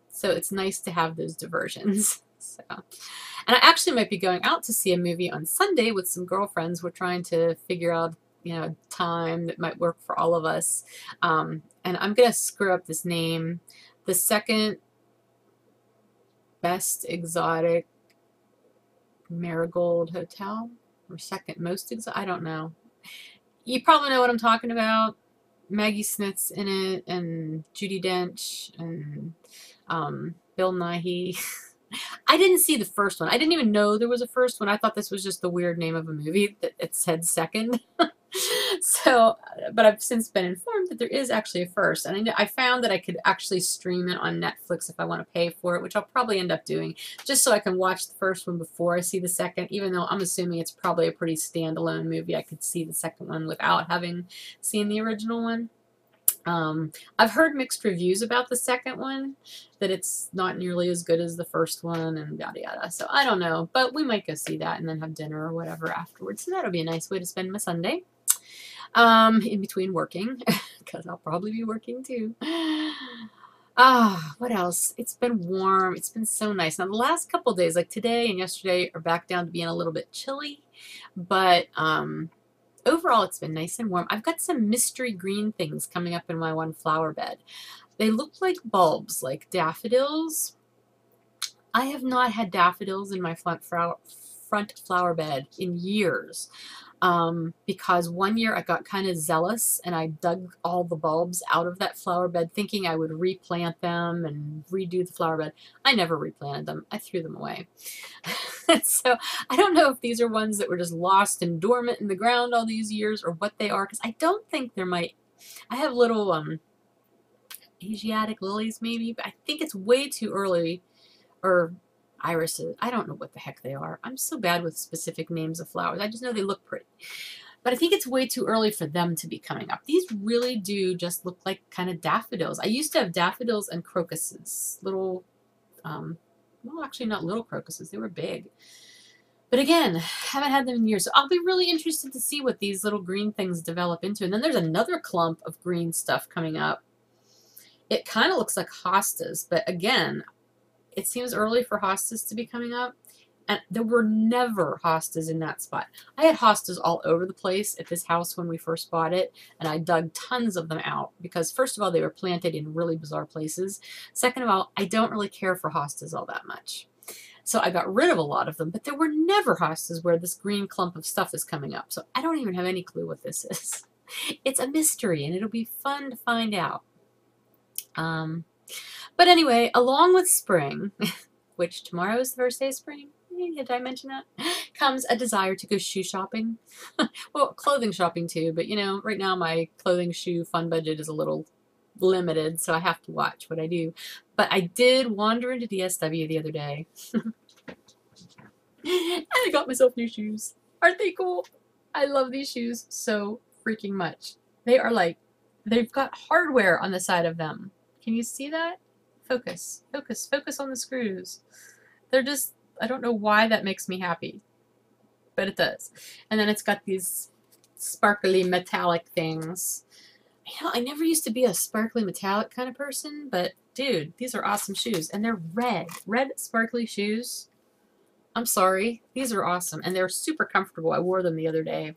So it's nice to have those diversions. So, and I actually might be going out to see a movie on Sunday with some girlfriends. We're trying to figure out, you know, time that might work for all of us. And I'm going to screw up this name. The Second Best Exotic Marigold Hotel? Or Second Most Exotic? I don't know. You probably know what I'm talking about. Maggie Smith's in it, and Judi Dench, and Bill Nighy. I didn't see the first one. I didn't even know there was a first one. I thought this was just the weird name of a movie that it said second. So, but I've since been informed that there is actually a first. And I found that I could actually stream it on Netflix if I want to pay for it, which I'll probably end up doing, just so I can watch the first one before I see the second, even though I'm assuming it's probably a pretty standalone movie. I could see the second one without having seen the original one. I've heard mixed reviews about the second one, that it's not nearly as good as the first one and yada yada. So I don't know, but we might go see that and then have dinner or whatever afterwards. So that'll be a nice way to spend my Sunday. In between working, because I'll probably be working too. What else? It's been warm. It's been so nice. Now the last couple days, like today and yesterday, are back down to being a little bit chilly, but overall, it's been nice and warm. I've got some mystery green things coming up in my one flower bed. They look like bulbs, like daffodils. I have not had daffodils in my front flower bed in years. Because one year I got kind of zealous and I dug all the bulbs out of that flower bed thinking I would replant them and redo the flower bed. I never replanted them. I threw them away. So I don't know if these are ones that were just lost and dormant in the ground all these years or what they are, because I don't think there might. I have little Asiatic lilies maybe, but I think it's way too early, or irises. I don't know what the heck they are. I'm so bad with specific names of flowers. I just know they look pretty. But I think it's way too early for them to be coming up. These really do just look like kind of daffodils. I used to have daffodils and crocuses. Little, well, actually not little crocuses. They were big. But again, haven't had them in years. So I'll be really interested to see what these little green things develop into. And then there's another clump of green stuff coming up. It kind of looks like hostas, but again, it seems early for hostas to be coming up, and there were never hostas in that spot. I had hostas all over the place at this house when we first bought it, and I dug tons of them out because, first of all, they were planted in really bizarre places. Second of all, I don't really care for hostas all that much. So I got rid of a lot of them, but there were never hostas where this green clump of stuff is coming up. So I don't even have any clue what this is. It's a mystery, and it'll be fun to find out. But anyway, along with spring, which tomorrow is the first day of spring, did I mention that? Comes a desire to go shoe shopping. Well, clothing shopping too, but you know, right now my clothing shoe fund budget is a little limited, so I have to watch what I do. But I did wander into DSW the other day. And I got myself new shoes. Aren't they cool? I love these shoes so freaking much. They are like, they've got hardware on the side of them. Can you see that? Focus, focus, focus on the screws. They're just, I don't know why that makes me happy, but it does. And then it's got these sparkly metallic things. You know, I never used to be a sparkly metallic kind of person, but dude, these are awesome shoes. And they're red. Red sparkly shoes. I'm sorry. These are awesome. And they're super comfortable. I wore them the other day.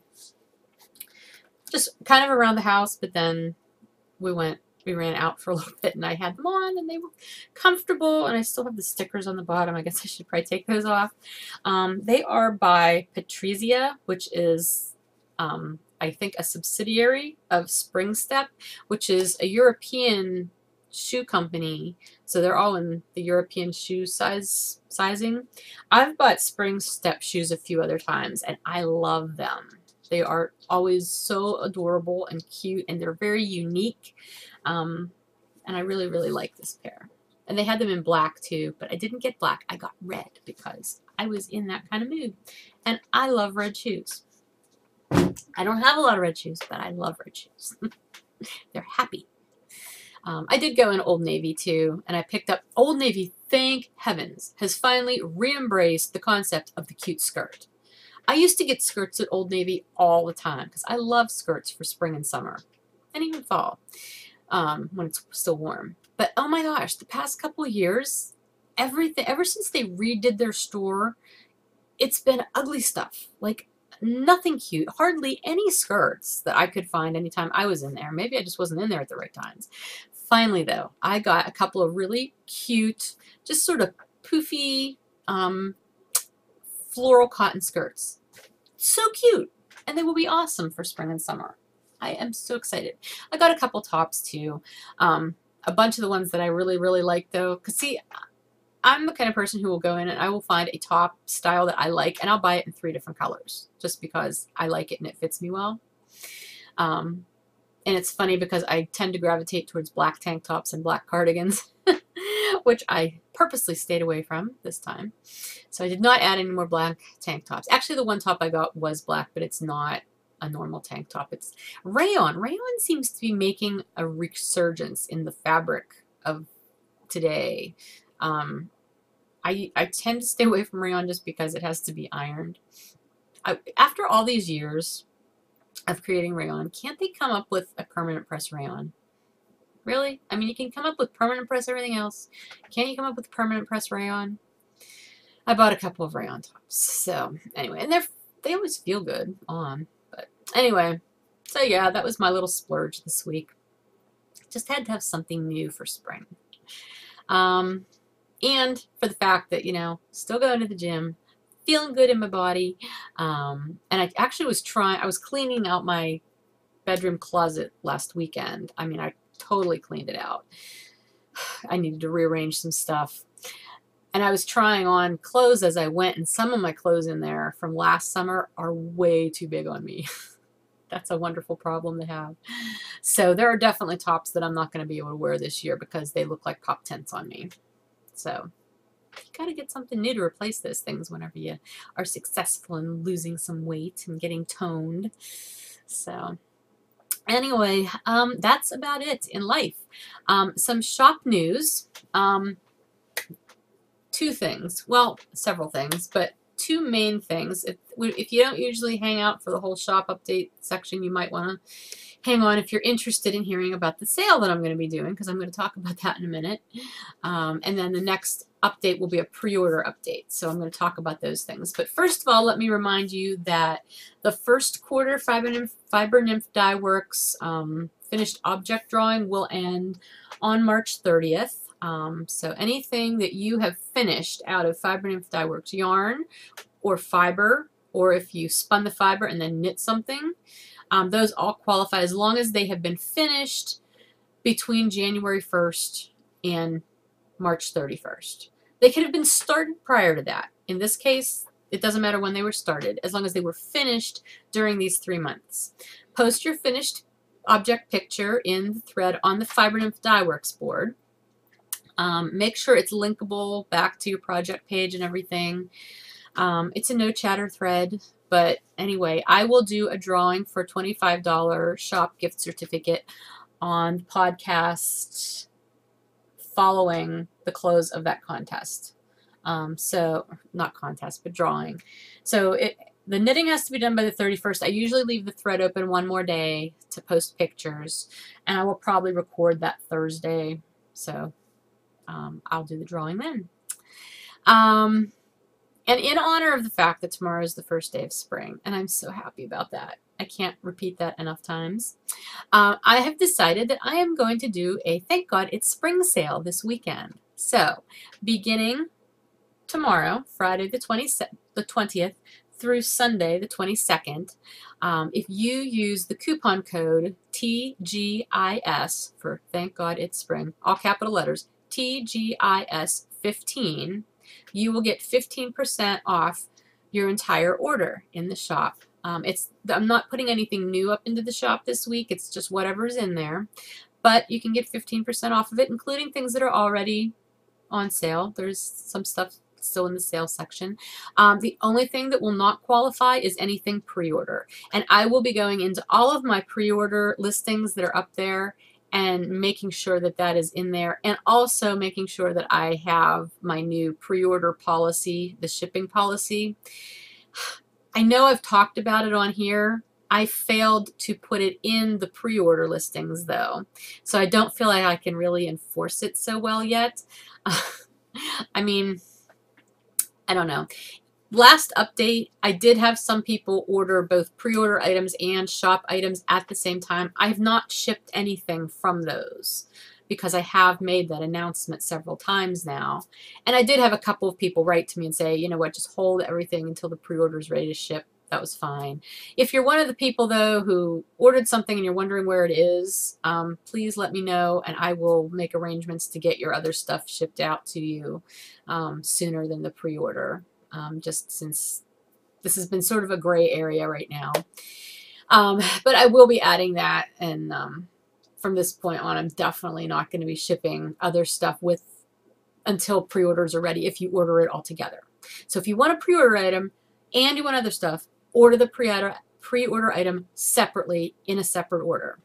Just kind of around the house, but then we ran out for a little bit and I had them on and they were comfortable, and I still have the stickers on the bottom. I guess I should probably take those off. They are by Patrizia, which is, I think, a subsidiary of Spring Step, which is a European shoe company. So they're all in the European shoe sizing. I've bought Spring Step shoes a few other times and I love them. They are always so adorable and cute, and they're very unique. And I really, really like this pair. And they had them in black too, but I didn't get black. I got red because I was in that kind of mood. And I love red shoes. I don't have a lot of red shoes, but I love red shoes. They're happy. I did go in Old Navy too, and I picked up Old Navy, thank heavens, has finally re-embraced the concept of the cute skirt. I used to get skirts at Old Navy all the time because I love skirts for spring and summer and even fall when it's still warm. But oh my gosh, the past couple of years, everything, ever since they redid their store, it's been ugly stuff. Like nothing cute, hardly any skirts that I could find anytime I was in there. Maybe I just wasn't in there at the right times. Finally though, I got a couple of really cute, just sort of poofy, floral cotton skirts. So cute. And they will be awesome for spring and summer. I am so excited. I got a couple tops too. A bunch of the ones that I really, really like though. Because see, I'm the kind of person who will go in and I will find a top style that I like, and I'll buy it in 3 different colors just because I like it and it fits me well. And it's funny because I tend to gravitate towards black tank tops and black cardigans, which I purposely stayed away from this time. So I did not add any more black tank tops. Actually, the one top I got was black, but it's not a normal tank top. It's rayon. Rayon seems to be making a resurgence in the fabric of today. I tend to stay away from rayon just because it has to be ironed. After all these years of creating rayon, can't they come up with a permanent press rayon? Really? I mean, you can come up with permanent press everything else. Can't you come up with permanent press rayon? I bought a couple of rayon tops. So anyway, and they always feel good on. But anyway, so yeah, that was my little splurge this week. Just had to have something new for spring. And for the fact that, you know, still going to the gym, feeling good in my body. And I actually I was cleaning out my bedroom closet last weekend. I mean, I totally cleaned it out. I needed to rearrange some stuff. And I was trying on clothes as I went, and some of my clothes in there from last summer are way too big on me. That's a wonderful problem to have. So there are definitely tops that I'm not going to be able to wear this year because they look like pop tents on me. So you got to get something new to replace those things whenever you are successful in losing some weight and getting toned. So anyway, that's about it in life. Some shop news. 2 things. Well, several things, but 2 main things. If you don't usually hang out for the whole shop update section, you might want to hang on if you're interested in hearing about the sale that I'm going to be doing, because I'm going to talk about that in a minute. And then the next update will be a pre-order update. So I'm going to talk about those things. But first of all, let me remind you that the first quarter Fiber Nymph Dye Works finished object drawing will end on March 30th. So anything that you have finished out of Fiber Nymph Dye Works yarn or fiber, or if you spun the fiber and then knit something, those all qualify as long as they have been finished between January 1st and March 31st. They could have been started prior to that. In this case, it doesn't matter when they were started, as long as they were finished during these 3 months. Post your finished object picture in the thread on the Fiber Nymph Dye Works board. Make sure it's linkable back to your project page and everything. It's a no chatter thread, but anyway, I will do a drawing for a $25 shop gift certificate on the podcast following the close of that contest. So not contest, but drawing. So the knitting has to be done by the 31st. I usually leave the thread open 1 more day to post pictures, and I will probably record that Thursday. So I'll do the drawing then. And in honor of the fact that tomorrow is the first day of spring, and I'm so happy about that. I can't repeat that enough times. I have decided that I am going to do a Thank God It's Spring sale this weekend. So beginning tomorrow, Friday the 20th, through Sunday the 22nd, if you use the coupon code TGIS for Thank God It's Spring, all capital letters, TGIS 15, you will get 15% off your entire order in the shop. I'm not putting anything new up into the shop this week. It's just whatever's in there. But you can get 15% off of it, including things that are already on sale. There's some stuff still in the sale section. The only thing that will not qualify is anything pre-order. And I will be going into all of my pre-order listings that are up there and making sure that that is in there, and also making sure that I have my new pre-order policy, the shipping policy. I know I've talked about it on here. I failed to put it in the pre-order listings though, so I don't feel like I can really enforce it so well yet. I mean, I don't know. Last update, I did have some people order both pre-order items and shop items at the same time. I have not shipped anything from those because I have made that announcement several times now. And I did have a couple of people write to me and say, you know what, just hold everything until the pre-order is ready to ship. That was fine. If you're one of the people, though, who ordered something and you're wondering where it is, please let me know, and I will make arrangements to get your other stuff shipped out to you sooner than the pre-order, just since this has been sort of a gray area right now. But I will be adding that, and from this point on, I'm definitely not going to be shipping other stuff until pre-orders are ready if you order it all together. So if you want a pre-order item and you want other stuff, order the pre-order item separately in a separate order.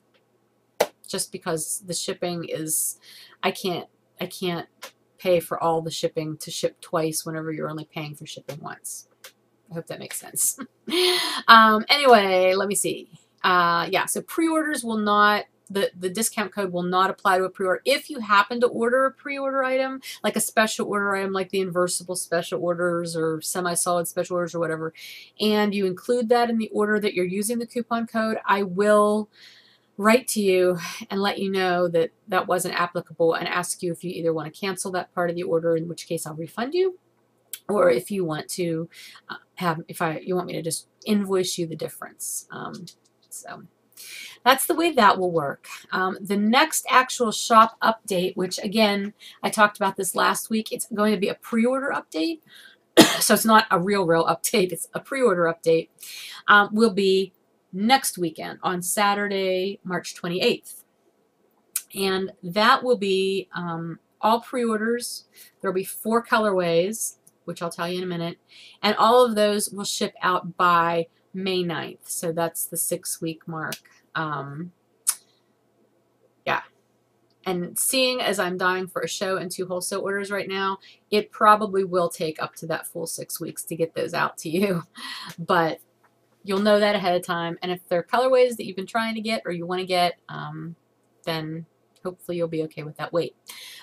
Just because the shipping is, I can't pay for all the shipping to ship twice whenever you're only paying for shipping once. I hope that makes sense. Anyway, let me see. Yeah, so pre-orders will not, the discount code will not apply to a pre-order. If you happen to order a pre-order item, like a special order item, like the Inversible special orders or semi-solid special orders or whatever, and you include that in the order that you're using the coupon code, I will write to you and let you know that that wasn't applicable and ask you if you either want to cancel that part of the order, in which case I'll refund you, or if you want to you want me to just invoice you the difference. So that's the way that will work. The next actual shop update, which again, I talked about this last week, it's going to be a pre-order update. So it's not a real update, it's a pre-order update, will be next weekend on Saturday, March 28th. And that will be all pre-orders. There will be 4 colorways, which I'll tell you in a minute, and all of those will ship out by May 9th. So that's the 6-week mark. Yeah. And seeing as I'm dying for a show and 2 wholesale orders right now, it probably will take up to that full 6 weeks to get those out to you. But you'll know that ahead of time. And if there are colorways that you've been trying to get or you want to get, then hopefully you'll be okay with that wait.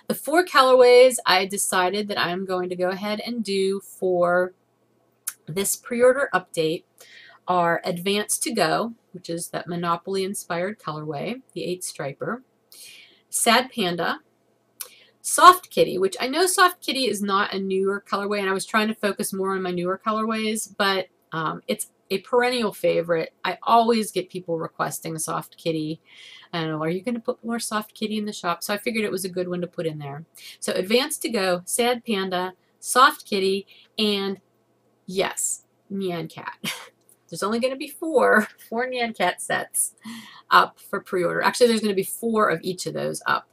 The 4 colorways I decided that I'm going to go ahead and do for this pre-order update are Advance to Go, which is that Monopoly-inspired colorway, the 8 striper, Sad Panda, Soft Kitty, which I know Soft Kitty is not a newer colorway, and I was trying to focus more on my newer colorways, but it's a perennial favorite. I always get people requesting a Soft Kitty. I don't know, are you going to put more Soft Kitty in the shop? So I figured it was a good one to put in there. So Advance to Go, Sad Panda, Soft Kitty, and yes, Nyan Cat. There's only going to be 4 Nyan Cat sets up for pre-order. Actually, there's going to be 4 of each of those up.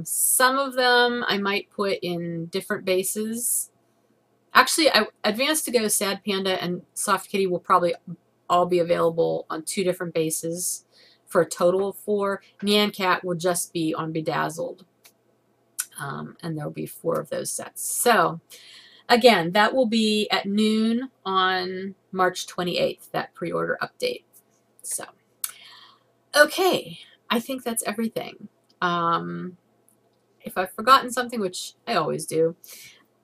Some of them I might put in different bases. Actually, Advance to Go, Sad Panda, and Soft Kitty will probably all be available on 2 different bases for a total of 4. Nyan Cat will just be on Bedazzled, and there will be 4 of those sets. So again, that will be at noon on March 28th, that pre-order update. So, okay, I think that's everything. If I've forgotten something, which I always do,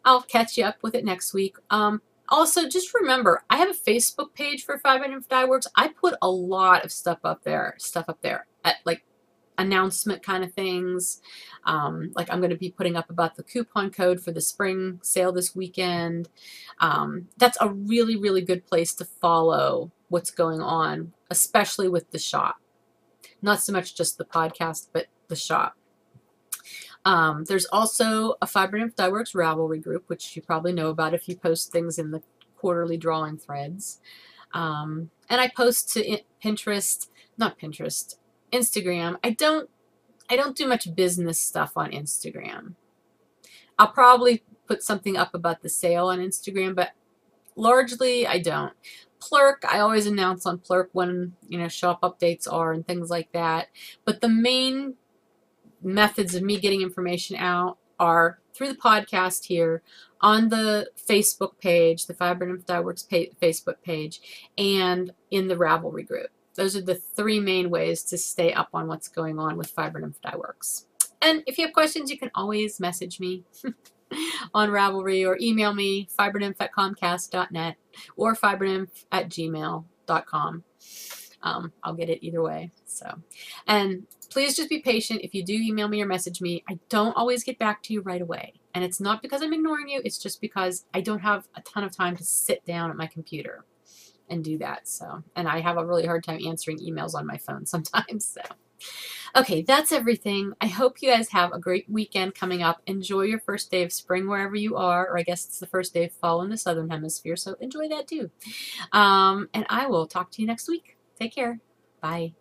I'll catch you up with it next week. Also, just remember, I have a Facebook page for 5 Dye Works. I put a lot of stuff up there, at like announcement kind of things. Like I'm going to be putting up about the coupon code for the spring sale this weekend. That's a really, really good place to follow what's going on, especially with the shop. Not so much just the podcast, but the shop. There's also a 5 Dye Works Ravelry group, which you probably know about if you post things in the quarterly drawing threads. And I post to Instagram. I don't do much business stuff on Instagram. I'll probably put something up about the sale on Instagram, but largely I don't. Plurk, I always announce on Plurk when, shop updates are and things like that. But the main methods of me getting information out are through the podcast here, on the Facebook page, the 5 Dye Works Facebook page, and in the Ravelry group. Those are the 3 main ways to stay up on what's going on with 5 Dye Works. And if you have questions, you can always message me on Ravelry or email me, fibernymph@comcast.net or fibernymph@gmail.com. I'll get it either way. So, and please just be patient. If you do email me or message me, I don't always get back to you right away. And it's not because I'm ignoring you. It's just because I don't have a ton of time to sit down at my computer. and do that. So, and I have a really hard time answering emails on my phone sometimes. So, okay, that's everything. I hope you guys have a great weekend coming up. Enjoy your first day of spring wherever you are, or I guess it's the first day of fall in the Southern Hemisphere, so enjoy that too. And I will talk to you next week. Take care. Bye.